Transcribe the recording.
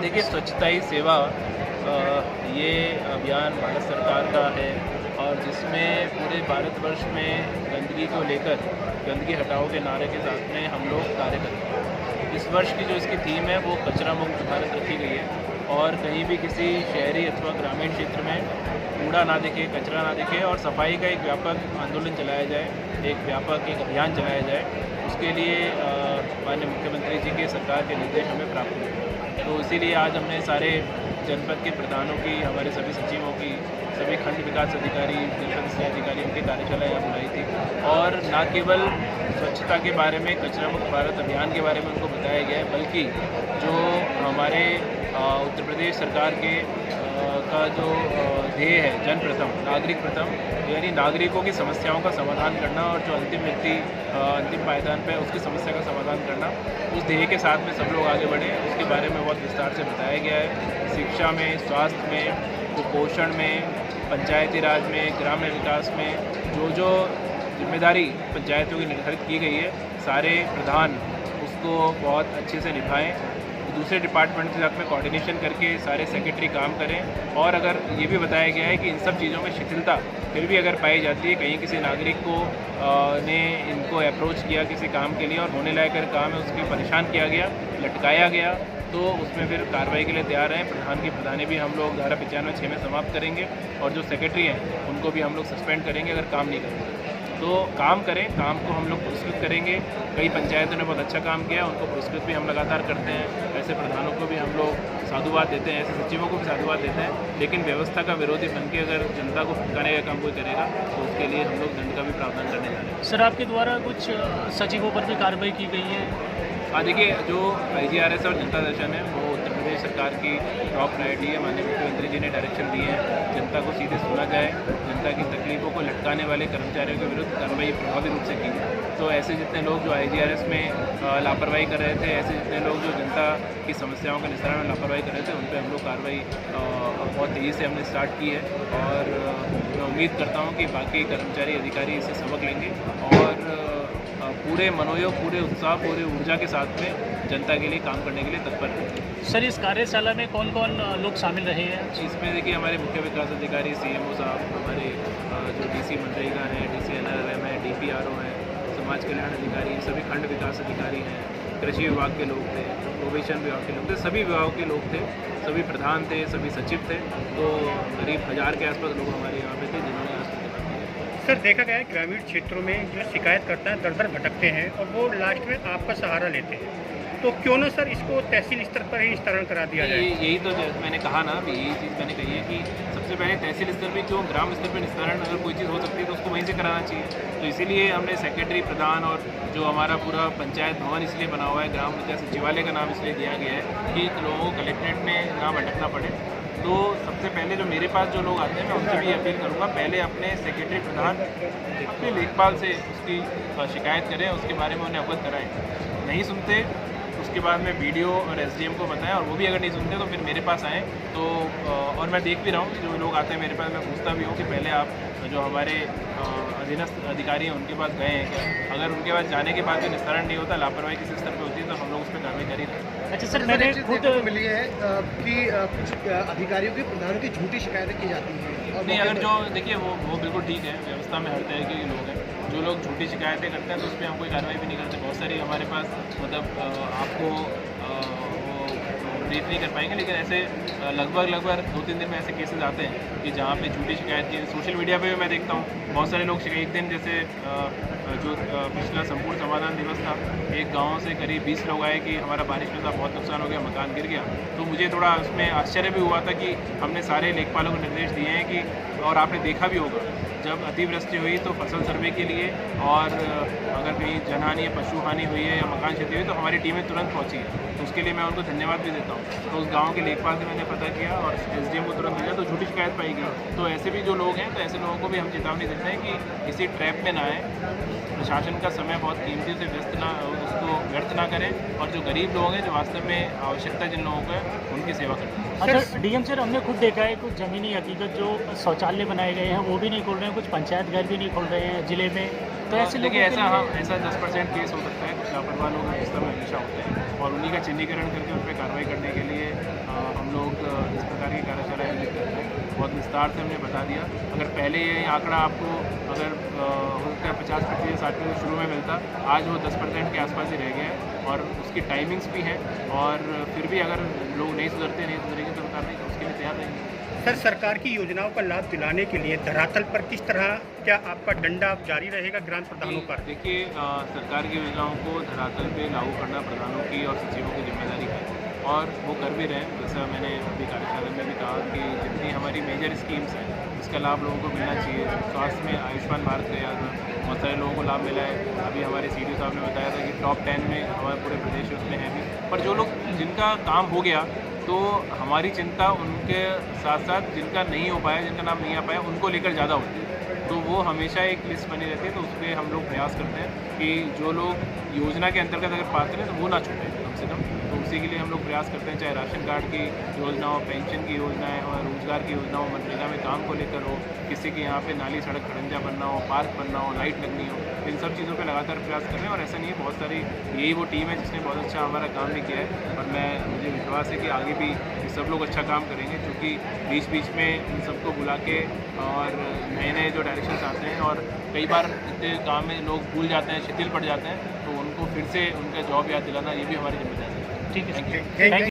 देखिए, स्वच्छता ही सेवा ये अभियान भारत सरकार का है और जिसमें पूरे भारतवर्ष में गंदगी को लेकर गंदगी हटाओ के नारे के साथ में हम लोग कार्य करते हैं। इस वर्ष की जो इसकी थीम है वो कचरा मुक्त भारत रखी गई है और कहीं भी किसी शहरी अथवा ग्रामीण क्षेत्र में कूड़ा ना दिखे, कचरा ना दिखे और सफाई का एक व्यापक आंदोलन चलाया जाए, एक व्यापक एक अभियान चलाया जाए। उसके लिए माननीय मुख्यमंत्री जी के सरकार के निर्देश हमें प्राप्त हुए। तो इसीलिए आज हमने सारे जनपद के प्रधानों की, हमारे सभी सचिवों की, सभी खंड विकास अधिकारी, जनपद स्तरीय अधिकारी उनकी कार्यशाला यहाँ बुलाई थी और न केवल स्वच्छता के बारे में, कचरा मुक्त भारत अभियान के बारे में उनको बताया गया है, बल्कि जो हमारे उत्तर प्रदेश सरकार के का जो ध्येय है जन प्रथम, नागरिक प्रथम, यानी नागरिकों की समस्याओं का समाधान करना और जो अंतिम व्यक्ति अंतिम पायदान पे उसकी समस्या का समाधान करना, उस ध्येय के साथ में सब लोग आगे बढ़े। उसके बारे में बहुत विस्तार से बताया गया है। शिक्षा में, स्वास्थ्य में, कुपोषण में, पंचायती राज में, ग्रामीण विकास में जो जिम्मेदारी पंचायतों की निर्धारित की गई है, सारे प्रधान उसको बहुत अच्छे से निभाएं। दूसरे डिपार्टमेंट के साथ में कोऑर्डिनेशन करके सारे सेक्रेटरी काम करें और अगर ये भी बताया गया है कि इन सब चीज़ों में शिथिलता फिर भी अगर पाई जाती है, कहीं किसी नागरिक को ने इनको अप्रोच किया किसी काम के लिए और होने लायक अगर काम है उसके परेशान किया गया, लटकाया गया, तो उसमें फिर कार्रवाई के लिए तैयार हैं। प्रधान की प्रधानी भी हम लोग धारा 95(6) में समाप्त करेंगे और जो सेक्रेटरी हैं उनको भी हम लोग सस्पेंड करेंगे अगर काम नहीं करेंगे। तो काम करें, काम को हम लोग पुरस्कृत करेंगे। कई पंचायतों ने बहुत अच्छा काम किया, उनको पुरस्कृत भी हम लगातार करते हैं। ऐसे प्रधानों को भी हम लोग साधुवाद देते हैं, ऐसे सचिवों को भी साधुवाद देते हैं। लेकिन व्यवस्था का विरोधी बन के अगर जनता को भटकाने का काम कोई करेगा तो उसके लिए हम लोग दंड का भी प्रावधान करने जा रहे हैं। सर, आपके द्वारा कुछ सचिवों पर भी कार्रवाई की गई है? हाँ, देखिए, जो IGRS और जनता दर्शन है वो उत्तर प्रदेश सरकार की टॉप प्रायोरिटी है। माननीय मुख्यमंत्री जी ने डायरेक्शन दिए हैं, जनता को सीधे सुना जाए, जनता की तकलीफों को लटकाने वाले कर्मचारियों के विरुद्ध कार्रवाई प्रभावी रूप से की जाए। तो ऐसे जितने लोग जो IGRS में लापरवाही कर रहे थे, ऐसे जितने लोग जो जनता की समस्याओं के निस्तारण में लापरवाही कर रहे थे, उन पर हम लोग कार्रवाई बहुत तेज़ी से हमने स्टार्ट की है और मैं उम्मीद करता हूँ कि बाकी कर्मचारी अधिकारी इससे सबक लेंगे और पूरे मनोयोग, पूरे उत्साह, पूरे ऊर्जा के साथ में जनता के लिए काम करने के लिए तत्पर हैं। सर, इस कार्यशाला में कौन कौन लोग शामिल रहे हैं? इसमें देखिए, हमारे मुख्य विकास अधिकारी CMO साहब, हमारे जो DC मनरेगा हैं, DC NRLM है, DPRO हैं, समाज कल्याण अधिकारी हैं, सभी खंड विकास अधिकारी हैं, कृषि विभाग के लोग थे, प्रोबेशन विभाग के लोग थे, सभी विभागों के लोग थे, सभी प्रधान थे, सभी सचिव थे। तो करीब 1000 के आसपास लोग हमारे यहाँ पे थे जिन्होंने आज सर, देखा गया है ग्रामीण क्षेत्रों में जो शिकायत करता है दर भटकते हैं और वो लास्ट में आपका सहारा लेते हैं, तो क्यों ना सर इसको तहसील स्तर पर ही निस्तारण करा दिया जाए? यही तो मैंने कहा ना, यही चीज़ मैंने कही है कि सबसे पहले तहसील स्तर पर, क्यों ग्राम स्तर पर निस्तारण अगर कोई चीज़ हो सकती है तो उसको वहीं से कराना चाहिए। तो इसीलिए हमने सेक्रेटरी, प्रधान और जो हमारा पूरा पंचायत भवन इसलिए बना हुआ है, ग्राम पंचायत सचिवालय का नाम इसलिए दिया गया है कि लोगों को कलेक्ट्रेट में ना भटकना पड़े। तो सबसे पहले जो मेरे पास जो लोग आते हैं, मैं उनसे भी अपील करूँगा, पहले अपने सेक्रेटरी, प्रधान, अपने लेखपाल से उसकी शिकायत करें, उसके बारे में उन्हें अवगत कराएं। नहीं सुनते उसके बाद में BDO और SDM को बताएं और वो भी अगर नहीं सुनते तो फिर मेरे पास आएँ। तो और मैं देख भी रहा हूँ कि जो लोग आते हैं मेरे पास, मैं पूछता भी हूँ कि पहले आप जो हमारे अधीनस्थ अधिकारी हैं उनके पास गए हैं क्या। अगर उनके पास जाने के बाद भी निस्तारण नहीं होता, लापरवाही किसी स्तर पर होती है, तो हम लोग उस पर कार्रवाई कर ही रहे हैं। अच्छा सर, मैंने खुद मिली है कि कुछ अधिकारियों की, प्रधानों की झूठी शिकायतें की जाती हैं और नहीं, अगर जो देखिए वो बिल्कुल ठीक है, व्यवस्था में हर तरह के लोग हैं। जो लोग झूठी शिकायतें करते हैं तो उस पर हम कोई कार्रवाई भी नहीं करते। बहुत सारी हमारे पास मतलब आपको ब्रीफ नहीं कर पाएंगे, लेकिन ऐसे लगभग 2-3 दिन में ऐसे केसेस आते हैं कि जहाँ पे झूठी शिकायत की। सोशल मीडिया पे भी मैं देखता हूँ बहुत सारे लोग एक दिन, जैसे जो पिछला संपूर्ण समाधान दिवस था, एक गांव से करीब 20 लोग आए कि हमारा बारिश में बहुत नुकसान हो गया, मकान गिर गया। तो मुझे थोड़ा उसमें आश्चर्य भी हुआ था कि हमने सारे लेखपालों को निर्देश दिए हैं कि, और आपने देखा भी होगा, जब अतिवृष्टि हुई तो फसल सर्वे के लिए और अगर कहीं जनहानि या पशु हानि हुई है या मकान क्षति हुई तो हमारी टीमें तुरंत पहुंची है। तो उसके लिए मैं उनको धन्यवाद भी देता हूं। तो उस गांव के लेखपाल से मैंने पता किया और SDM को तुरंत भेजा, तो झूठी शिकायत पाई गई। तो ऐसे भी जो लोग हैं, तो ऐसे लोगों को भी हम चेतावनी देते हैं कि किसी ट्रैप में ना आए, प्रशासन का समय बहुत कीमती से उसको व्यर्थ ना करें और जो गरीब लोग हैं, जो वास्तव में आवश्यकता जिन लोगों को है, उनकी सेवा करें। अच्छा DM सर, हमने खुद देखा है कुछ ज़मीनी हकीकत जो शौचालय बनाए गए हैं वो भी नहीं खोल रहे हैं, कुछ पंचायत घर भी नहीं खोल रहे हैं ज़िले में। तो ऐसे देखिए, ऐसा 10% केस हो सकता है, कुछ लापरवाह लोग व्यवस्था में हमेशा होते हैं और उन्हीं का चिन्हीकरण करके उन पर कार्रवाई करने के लिए बहुत विस्तार से हमने बता दिया। अगर पहले ये आंकड़ा आपको अगर होकर 50% 60% शुरू में मिलता, आज वो 10% के आसपास ही रह गया है और उसकी टाइमिंग्स भी हैं और फिर भी अगर लोग नहीं सुधरेंगे तो उतारने उसके लिए तैयार रहेंगे। सर, सरकार की योजनाओं का लाभ दिलाने के लिए धरातल पर किस तरह क्या आपका डंडा जारी रहेगा ग्राम प्रधानों पर? देखिए, सरकार की योजनाओं को धरातल पे लागू करना प्रधानों की और सचिवों की जिम्मेदारी है और वो कर भी रहे हैं। जैसा मैंने अभी कार्यशाला में भी कहा कि जितनी हमारी मेजर स्कीम्स हैं इसका लाभ लोगों को मिलना चाहिए। स्वास्थ्य में आयुष्मान भारत गया था, बहुत सारे लोगों को लाभ मिला है। अभी हमारे CDO साहब ने बताया था कि टॉप 10 में हमारे पूरे प्रदेश उसमें है भी। पर जो लोग जिनका काम हो गया तो हमारी चिंता उनके साथ साथ जिनका नहीं हो पाया, जिनका नाम नहीं आ पाया, उनको लेकर ज़्यादा होती है। तो वो हमेशा एक लिस्ट बनी रहती है, तो उस पर हम लोग प्रयास करते हैं कि जो लोग योजना के अंतर्गत अगर पात्र हैं तो वो ना छूटें कम से कम। तो उसी के लिए हम लोग प्रयास करते हैं, चाहे राशन कार्ड की योजना हो, पेंशन की योजना है और रोजगार की योजना हो, मनरेगा में काम को लेकर हो, किसी के यहाँ पे नाली सड़क खड़ंजा बनना हो, पार्क बनना हो, लाइट लगनी हो, इन सब चीज़ों पे लगातार प्रयास कर रहे हैं। और ऐसा नहीं है, बहुत सारी यही वो टीम है जिसने बहुत अच्छा हमारा काम भी किया है और मुझे विश्वास है कि आगे भी सब लोग अच्छा काम करेंगे, क्योंकि बीच बीच में इन सबको बुला के और नए नए जो डायरेक्शंस आते हैं और कई बार इतने काम में लोग भूल जाते हैं, शिथिल पड़ जाते हैं, तो उनको फिर से उनका जॉब याद दिलाना ये भी हमारी जिम्मेदारी है। ठीक है, थैंक यू।